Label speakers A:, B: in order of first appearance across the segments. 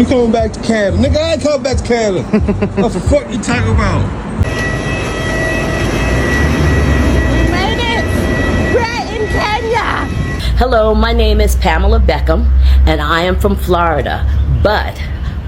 A: You coming back to Canada? Nigga, I ain't coming back to Canada. What the fuck you talking about?
B: We made it! We're in Kenya!
C: Hello, my name is Pamela Beckham, and I am from Florida. But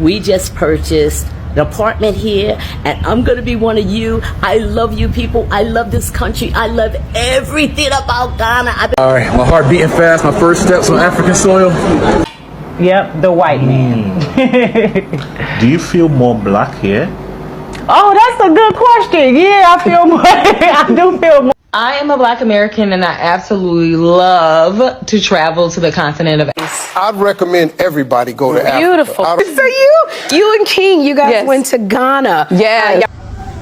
C: we just purchased an apartment here, and I'm gonna be one of you. I love you people. I love this country. I love everything about Ghana.
D: All right, my heart beating fast. My first steps on African soil.
E: Yep, the white man.
F: Do you feel more black here?
E: Oh, that's a good question. Yeah, I feel more. I do feel more.
G: I am a Black American and I absolutely love to travel to the continent of Africa.
A: I'd recommend everybody go to Africa.
B: Beautiful. So you and King, you guys went to Ghana.
G: Yeah.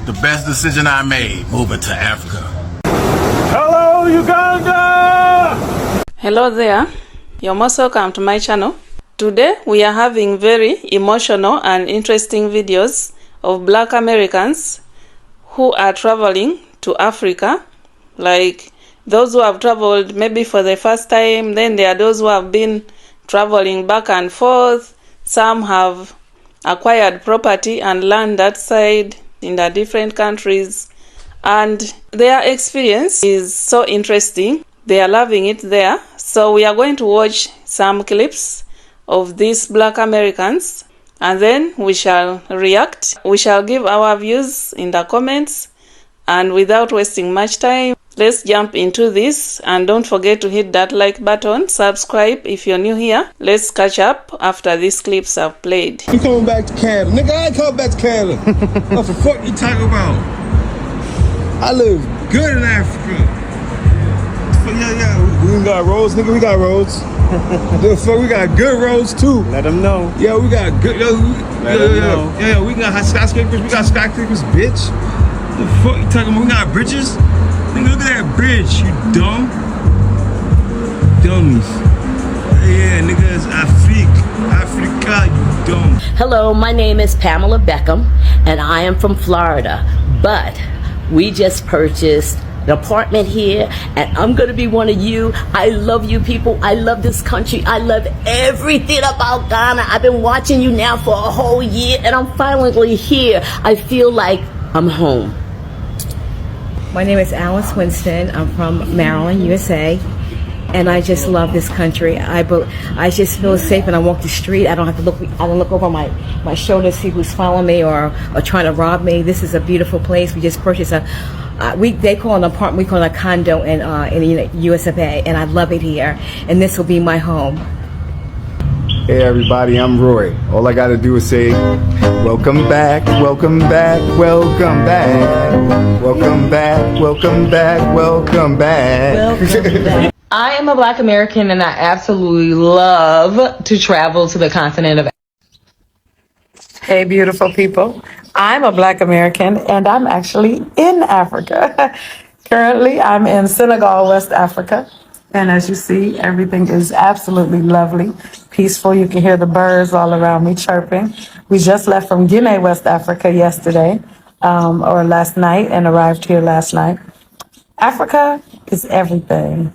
H: The best decision I made, moving to Africa.
D: Hello, Uganda!
I: Hello there, you're most welcome to my channel. Today we are having very emotional and interesting videos of Black Americans who are traveling to Africa, like those who have traveled maybe for the first time. Then there are those who have been traveling back and forth. Some have acquired property and land outside in the different countries, and their experience is so interesting. They are loving it there. So we are going to watch some clips of these Black Americans, and then we shall react. We shall give our views in the comments, and without wasting much time, let's jump into this. And don't forget to hit that like button, subscribe if you're new here. Let's catch up after these clips are played.
A: You coming back to Canada? Nigga, I ain't coming back to Canada. What the fuck you talking about? I live good in Africa. Yeah, we got roads, nigga. We got roads. The fuck, we got good roads too.
D: Let them know.
A: Yeah, we got good. Yeah, we got skyscrapers. We got skyscrapers, bitch. The fuck you talking about? We got bridges. Nigga, look at that bridge. You dumb, dummies. Yeah, nigga, it's Africa. You dumb.
C: Hello, my name is Pamela Beckham, and I am from Florida. But we just purchased an apartment here, and I'm gonna be one of you. I love you people. I love this country. I love everything about Ghana. I've been watching you now for a whole year, and I'm finally here. I feel like I'm home.
J: My name is Alice Winston. I'm from Maryland, USA, and I just love this country. I just feel safe when I walk the street. I don't have to look. I don't look over my shoulder to see who's following me or trying to rob me. This is a beautiful place. We just purchased they call it an apartment. We call it a condo in the US of A, and I love it here. And this will be my home.
D: Hey everybody, I'm Roy. All I gotta do is say, welcome back, welcome back, welcome back, welcome back, welcome back, welcome back.
C: Welcome back.
G: I am a Black American and I absolutely love to travel to the continent of Africa.
E: Hey, beautiful people. I'm a Black American and I'm actually in Africa. Currently, I'm in Senegal, West Africa. And as you see, everything is absolutely lovely, peaceful. You can hear the birds all around me chirping. We just left from Guinea, West Africa yesterday, or last night, and arrived here last night. Africa is everything.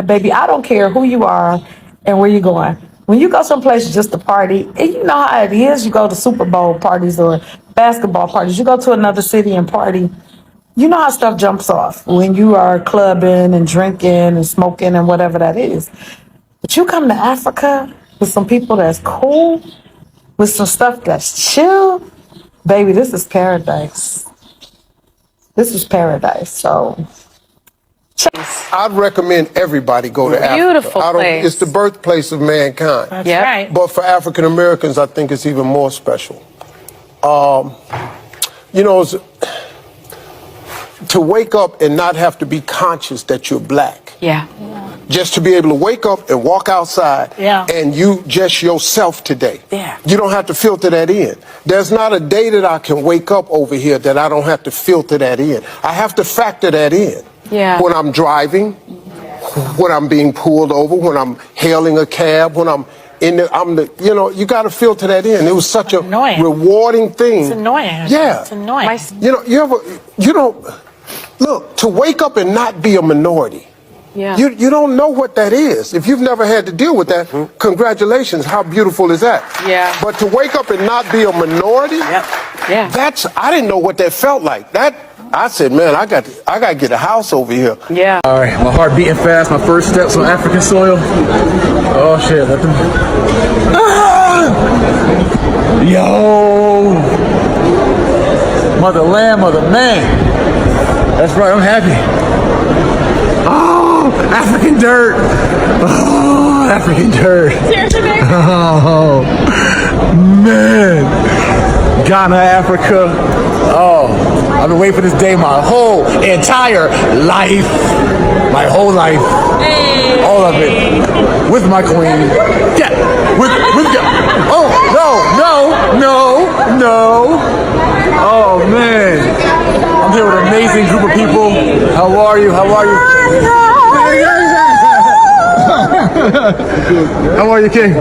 E: Baby, I don't care who you are and where you're going. When you go someplace just to party, and you know how it is, you go to Super Bowl parties or basketball parties, you go to another city and party, you know how stuff jumps off when you are clubbing and drinking and smoking and whatever that is. But you come to Africa with some people that's cool, with some stuff that's chill, baby, this is paradise. This is paradise, so...
A: I'd recommend everybody go to Africa.
B: Beautiful place.
A: It's the birthplace of mankind.
B: That's right.
A: But for African Americans, I think it's even more special. To wake up and not have to be conscious that you're black.
B: Yeah.
A: Just to be able to wake up and walk outside and you just yourself today.
B: Yeah.
A: You don't have to filter that in. There's not a day that I can wake up over here that I don't have to filter that in. I have to factor that in.
B: Yeah.
A: When I'm driving, when I'm being pulled over, when I'm hailing a cab, when I'm you got to filter that in. It was such a rewarding thing.
B: It's annoying.
A: Yeah.
B: It's annoying.
A: Look, to wake up and not be a minority.
E: Yeah.
A: You don't know what that is. If you've never had to deal with that, congratulations. How beautiful is that?
E: Yeah.
A: But to wake up and not be a minority,
E: Yeah.
A: I didn't know what that felt like. I said, man, I got to get a house over here.
E: Yeah.
H: All right, my heart beating fast. My first steps on African soil. Oh shit! Let them. Yo, motherland, mother man. That's right. I'm happy. Oh, African dirt. Oh, African dirt.
B: Seriously, baby?
H: Oh man, Ghana, Africa. Oh, I've been waiting for this day my whole entire life. My whole life.
B: Hey.
H: All of it. With my queen. Yeah. With oh, no. Oh man. I'm here with an amazing group of people. How are you? How are you, King?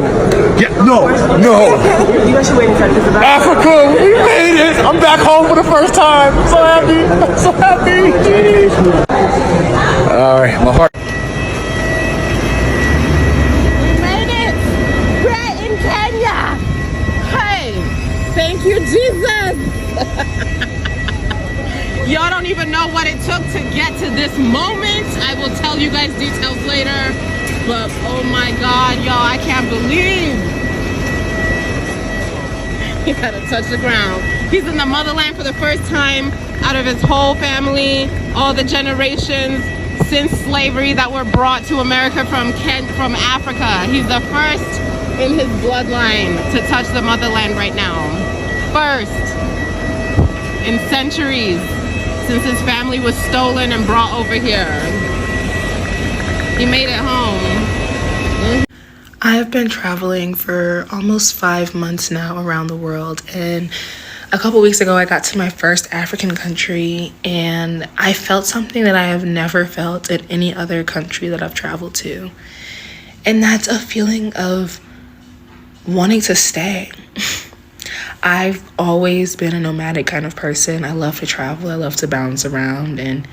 H: Yeah, no. Africa, we made it. I'm back home for the first time. I'm so happy. All right, my heart.
B: We made it! We're in Kenya! Hey! Thank you, Jesus! Y'all don't even know what it took to get to this moment. I will tell you guys details later. But oh my God, y'all, I can't believe. He gotta touch the ground. He's in the motherland for the first time out of his whole family, all the generations since slavery that were brought to America from Africa. He's the first in his bloodline to touch the motherland right now. First in centuries since his family was stolen and brought over here. He made it home.
K: I have been traveling for almost 5 months now around the world, and a couple weeks ago I got to my first African country, and I felt something that I have never felt in any other country that I've traveled to, and that's a feeling of wanting to stay. I've always been a nomadic kind of person. I love to travel, I love to bounce around, and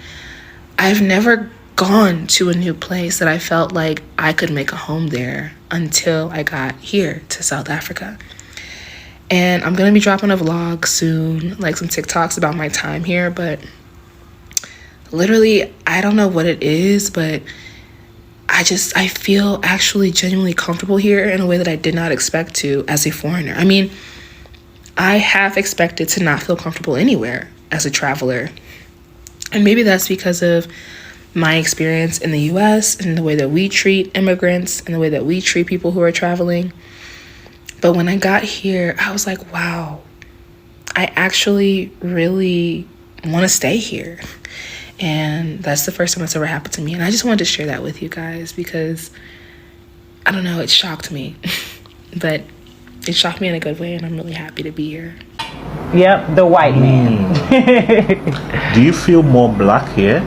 K: I've never gone to a new place that I felt like I could make a home there until I got here to South Africa. And I'm gonna be dropping a vlog soon, like some TikToks about my time here, but literally, I don't know what it is, but I feel actually genuinely comfortable here in a way that I did not expect to as a foreigner. I mean, I have expected to not feel comfortable anywhere as a traveler. And maybe that's because of my experience in the US and the way that we treat immigrants and the way that we treat people who are traveling. But when I got here, I was like, wow, I actually really want to stay here. And that's the first time that's ever happened to me. And I just wanted to share that with you guys because, I don't know, it shocked me. But it shocked me in a good way, and I'm really happy to be here.
L: Yep, the white man.
F: Do you feel more black here?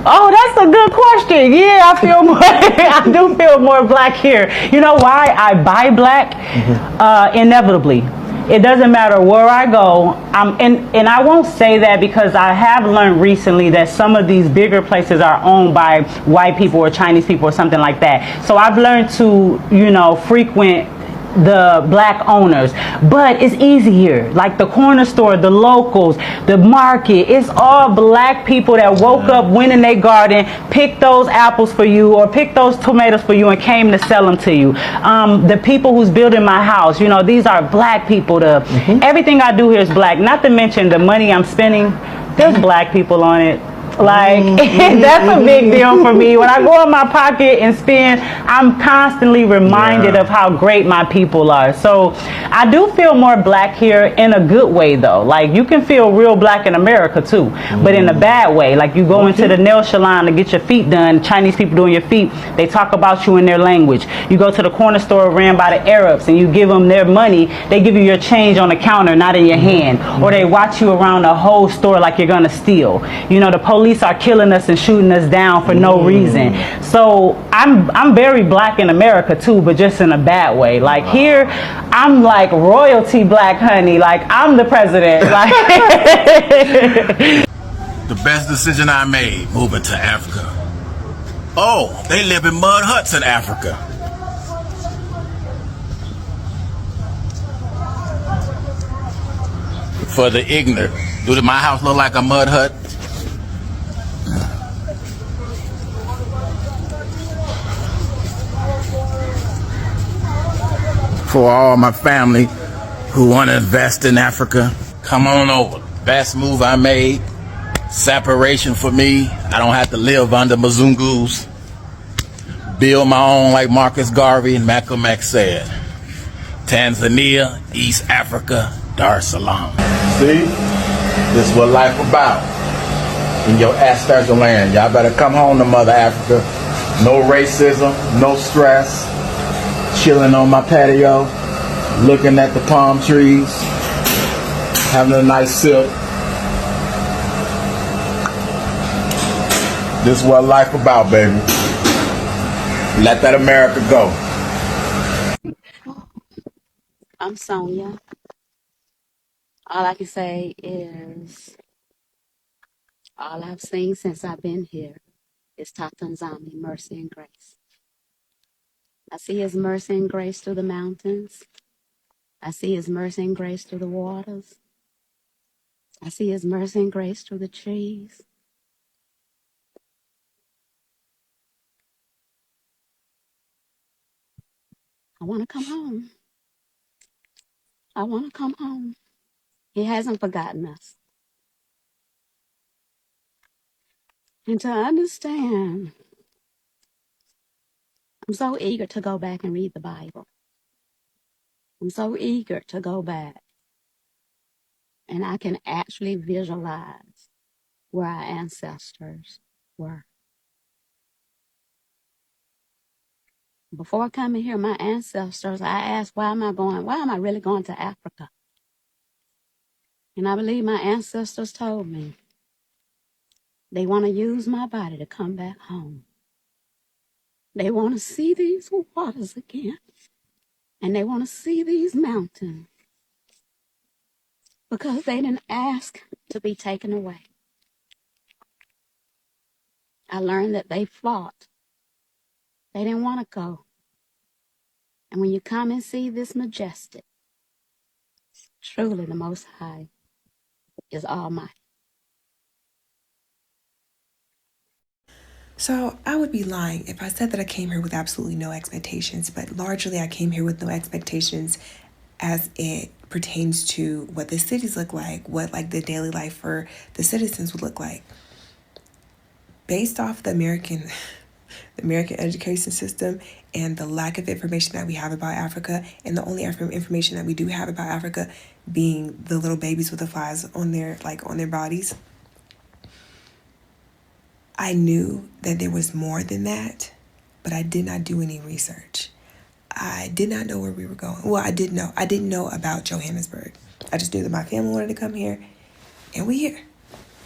L: Oh, that's a good question. Yeah, I feel more. I do feel more black here. You know why I buy black? Inevitably, it doesn't matter where I go. And I won't say that because I have learned recently that some of these bigger places are owned by white people or Chinese people or something like that. So I've learned to, frequent the black owners, but it's easy here. Like the corner store, the locals, the market, it's all black people that woke up, went in their garden, picked those apples for you or picked those tomatoes for you and came to sell them to you. The people who's building my house, these are black people. Everything I do here is black, not to mention the money I'm spending, there's black people on it. Like, that's a big deal for me. When I go in my pocket and spend, I'm constantly reminded of how great my people are. So I do feel more black here in a good way, though. Like, you can feel real black in America, too, but in a bad way. Like, you go into the nail salon to get your feet done, Chinese people doing your feet, they talk about you in their language. You go to the corner store ran by the Arabs and you give them their money, they give you your change on the counter, not in your hand. Or they watch you around the whole store like you're gonna steal. The police are killing us and shooting us down for no reason. So I'm very black in America too, but just in a bad way. Like here, I'm like royalty black, honey. Like I'm the president. Like
H: The best decision I made moving to Africa.
M: Oh, they live in mud huts in Africa. For the ignorant, do my house look like a mud hut? For all my family who want to invest in Africa, come on over. Best move I made. Separation for me. I don't have to live under Mzungus. Build my own, like Marcus Garvey and Malcolm X said. Tanzania, East Africa, Dar es Salaam. See? This is what life about. In your ancestral land. Y'all better come home to Mother Africa. No racism, no stress. Chilling on my patio, looking at the palm trees, having a nice sip. This is what life about, baby. Let that America go.
N: I'm Sonia. All I can say is all I've seen since I've been here is Tatanzami, mercy and grace. I see his mercy and grace through the mountains. I see his mercy and grace through the waters. I see his mercy and grace through the trees. I want to come home. I want to come home. He hasn't forgotten us. And to understand, I'm so eager to go back and read the Bible. I'm so eager to go back. And I can actually visualize where our ancestors were. Before coming here, my ancestors, I asked, why am I really going to Africa? And I believe my ancestors told me they want to use my body to come back home. They want to see these waters again. And they want to see these mountains. Because they didn't ask to be taken away. I learned that they fought. They didn't want to go. And when you come and see this majestic, truly the Most High is Almighty.
O: So I would be lying if I said that I came here with absolutely no expectations, but largely I came here with no expectations as it pertains to what the cities look like, what like the daily life for the citizens would look like. Based off the American education system and the lack of information that we have about Africa, and the only information that we do have about Africa being the little babies with the flies on their bodies, I knew that there was more than that, but I did not do any research. I did not know where we were going. Well, I did know. I didn't know about Johannesburg. I just knew that my family wanted to come here, and we here.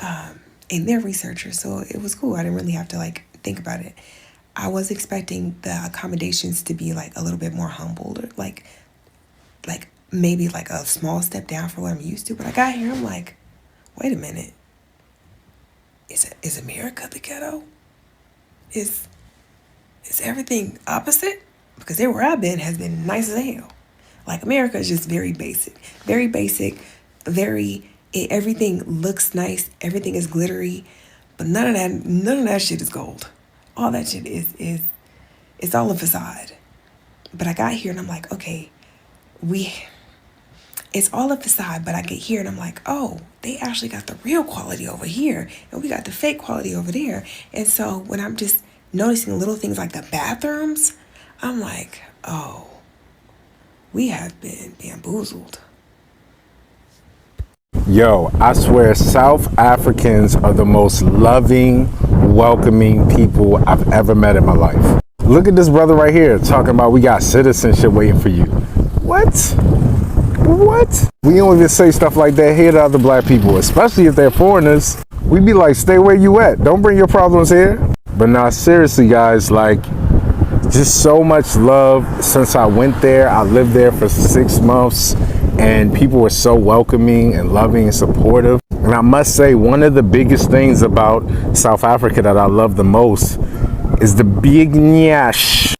O: And they're researchers, so it was cool. I didn't really have to think about it. I was expecting the accommodations to be a little bit more humbled, or like maybe a small step down for what I'm used to. But I got here, I'm like, wait a minute. Is America the ghetto? Is everything opposite? Because where I've been has been nice as hell. America is just very basic, everything looks nice, everything is glittery, but none of that shit is gold. All that shit is it's all a facade. But I got here and I'm like, okay, it's all a facade, but I get here and I'm like, oh, they actually got the real quality over here, and we got the fake quality over there. And so when I'm just noticing little things like the bathrooms, I'm like, oh, we have been bamboozled.
H: Yo, I swear South Africans are the most loving, welcoming people I've ever met in my life. Look at this brother right here talking about we got citizenship waiting for you. What? We don't even say stuff like that here to other black people, especially if they're foreigners. We be like, stay where you at. Don't bring your problems here. But now, seriously, guys, just so much love since I went there. I lived there for 6 months, and people were so welcoming and loving and supportive. And I must say, one of the biggest things about South Africa that I love the most
D: is the big nyash.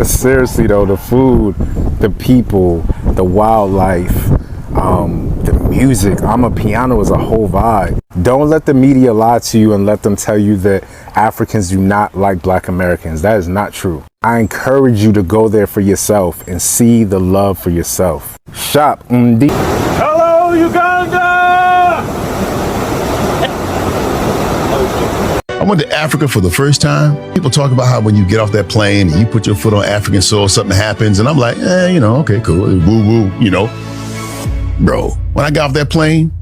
D: Seriously though, the food, the people, the wildlife, the music. Piano is a whole vibe. Don't let the media lie to you and let them tell you that Africans do not like Black Americans. That is not true. I encourage you to go there for yourself and see the love for yourself. Shop Undi.
H: Hello, Uganda!
P: I went to Africa for the first time. People talk about how when you get off that plane and you put your foot on African soil, something happens. And I'm like, okay, cool. Woo woo, Bro, when I got off that plane,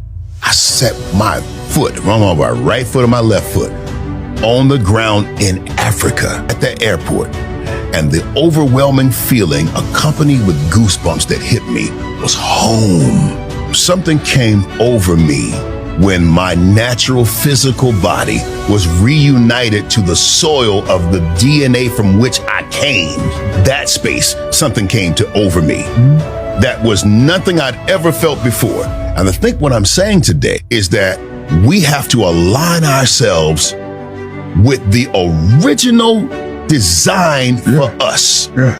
P: I set my foot, on my right foot or my left foot, on the ground in Africa at that airport. And the overwhelming feeling accompanied with goosebumps that hit me was home. Something came over me when my natural physical body was reunited to the soil of the DNA from which I came. That space, something came over me. That was nothing I'd ever felt before. And I think what I'm saying today is that we have to align ourselves with the original design for us.
H: Yeah.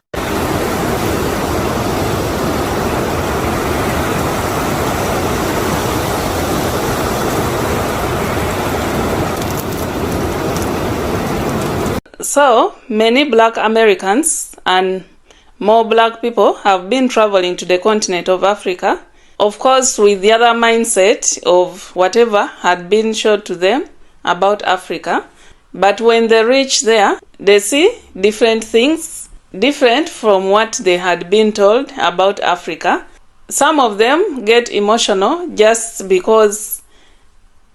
I: So, many Black Americans and more Black people have been traveling to the continent of Africa, of course with the other mindset of whatever had been shown to them about Africa. But when they reach there, they see different things, different from what they had been told about Africa. Some of them get emotional just because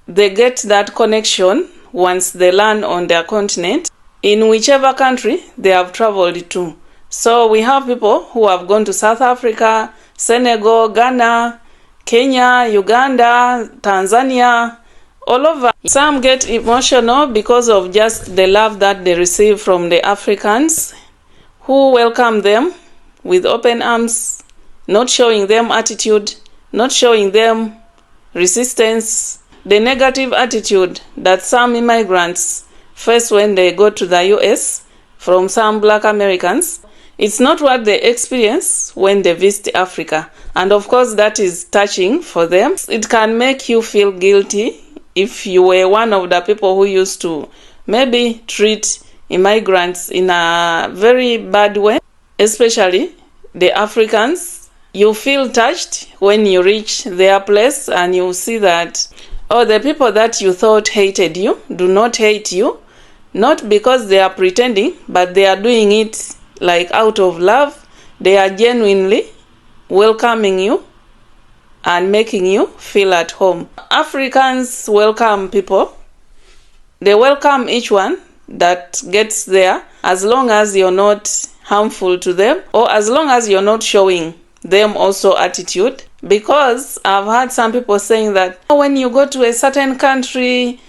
I: they get that connection once they land on their continent, in whichever country they have traveled to. So we have people who have gone to South Africa, Senegal, Ghana, Kenya, Uganda, Tanzania, all over. Some get emotional because of just the love that they receive from the Africans who welcome them with open arms, not showing them attitude, not showing them resistance. The negative attitude that some immigrants face when they go to the US from some Black Americans, it's not what they experience when they visit Africa. And of course that is touching for them. It can make you feel guilty if you were one of the people who used to maybe treat immigrants in a very bad way, especially the Africans. You feel touched when you reach their place and you see that, the people that you thought hated you do not hate you, not because they are pretending, but they are doing it like out of love. They are genuinely welcoming you and making you feel at home. Africans welcome people. They welcome each one that gets there, as long as you're not harmful to them, or as long as you're not showing them also attitude. Because I've heard some people saying that when you go to a certain country,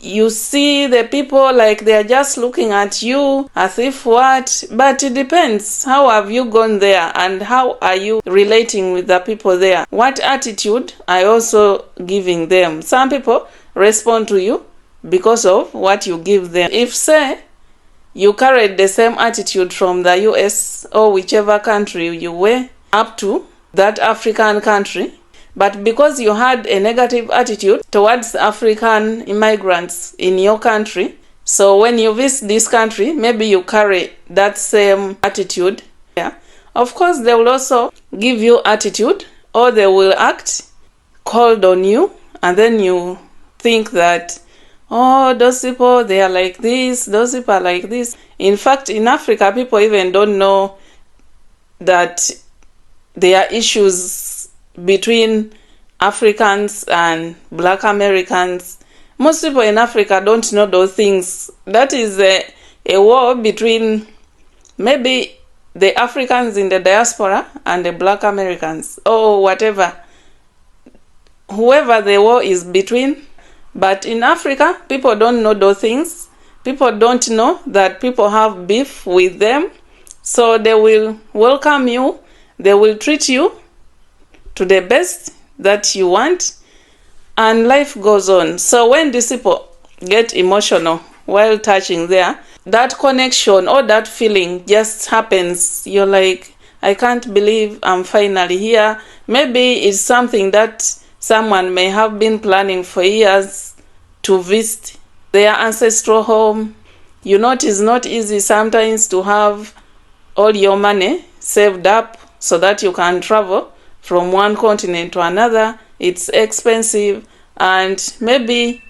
I: you see the people like they're just looking at you as if what, but it depends. How have you gone there and how are you relating with the people there? What attitude are you also giving them? Some people respond to you because of what you give them. If say you carried the same attitude from the US or whichever country you were up to that African country, but because you had a negative attitude towards African immigrants in your country, so when you visit this country, maybe you carry that same attitude. Yeah. Of course, they will also give you attitude, or they will act cold on you, and then you think that, those people, they are like this, those people are like this. In fact, in Africa, people even don't know that there are issues between Africans and Black Americans. Most people in Africa don't know those things. That is a war between maybe the Africans in the diaspora and the Black Americans, or whatever, whoever the war is between. But in Africa, people don't know those things. People don't know that people have beef with them. So they will welcome you. They will treat you to the best that you want, and life goes on. So when these people get emotional while touching there, that connection or that feeling just happens. You're like, I can't believe I'm finally here. Maybe it's something that someone may have been planning for years to visit their ancestral home. You know, it is not easy sometimes to have all your money saved up so that you can travel from one continent to another. It's expensive, and maybe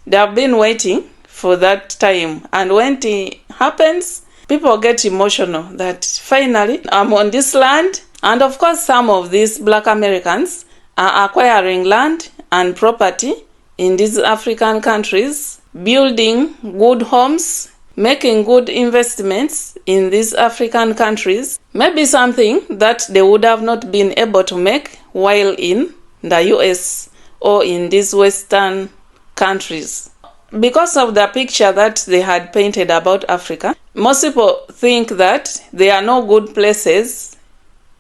I: they have been waiting for that time. And when it happens, people get emotional that finally I'm on this land. And of course, some of these Black Americans are acquiring land and property in these African countries, building good homes, making good investments in these African countries, maybe something that they would have not been able to make while in the US or in these Western countries. Because of the picture that they had painted about Africa, most people think that there are no good places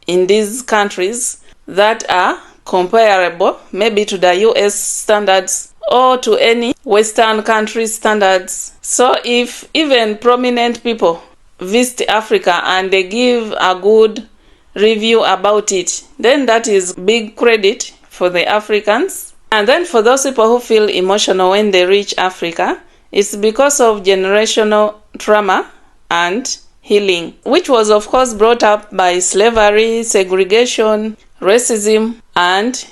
I: in these countries that are comparable maybe to the US standards or to any Western country standards. So if even prominent people visit Africa and they give a good review about it, then that is big credit for the Africans. And then for those people who feel emotional when they reach Africa, it's because of generational trauma and healing, which was of course brought up by slavery, segregation, racism, and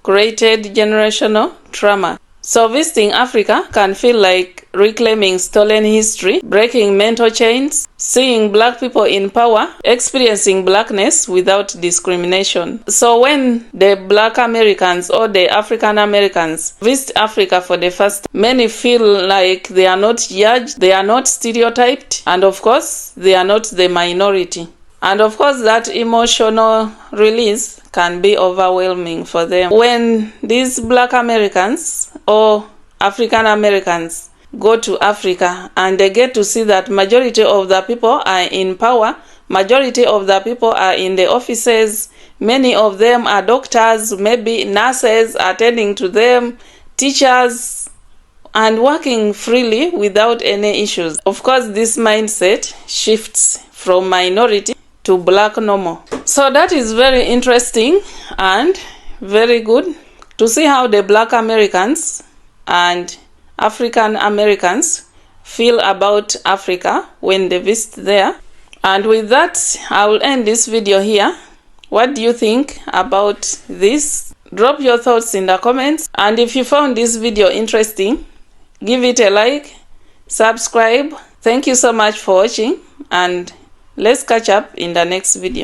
I: created generational trauma. So visiting Africa can feel like reclaiming stolen history, breaking mental chains, seeing Black people in power, experiencing Blackness without discrimination. So when the Black Americans or the African Americans visit Africa for the first time, many feel like they are not judged, they are not stereotyped, and of course, they are not the minority. And of course, that emotional release can be overwhelming for them. When these Black Americans or African Americans go to Africa and they get to see that majority of the people are in power, majority of the people are in the offices, many of them are doctors, maybe nurses attending to them, teachers, and working freely without any issues. Of course, this mindset shifts from minority to Black normal. So that is very interesting and very good to see how the Black Americans and African Americans feel about Africa when they visit there. And with that, I will end this video here. What do you think about this? Drop your thoughts in the comments. And if you found this video interesting, give it a like, subscribe. Thank you so much for watching, and let's catch up in the next video.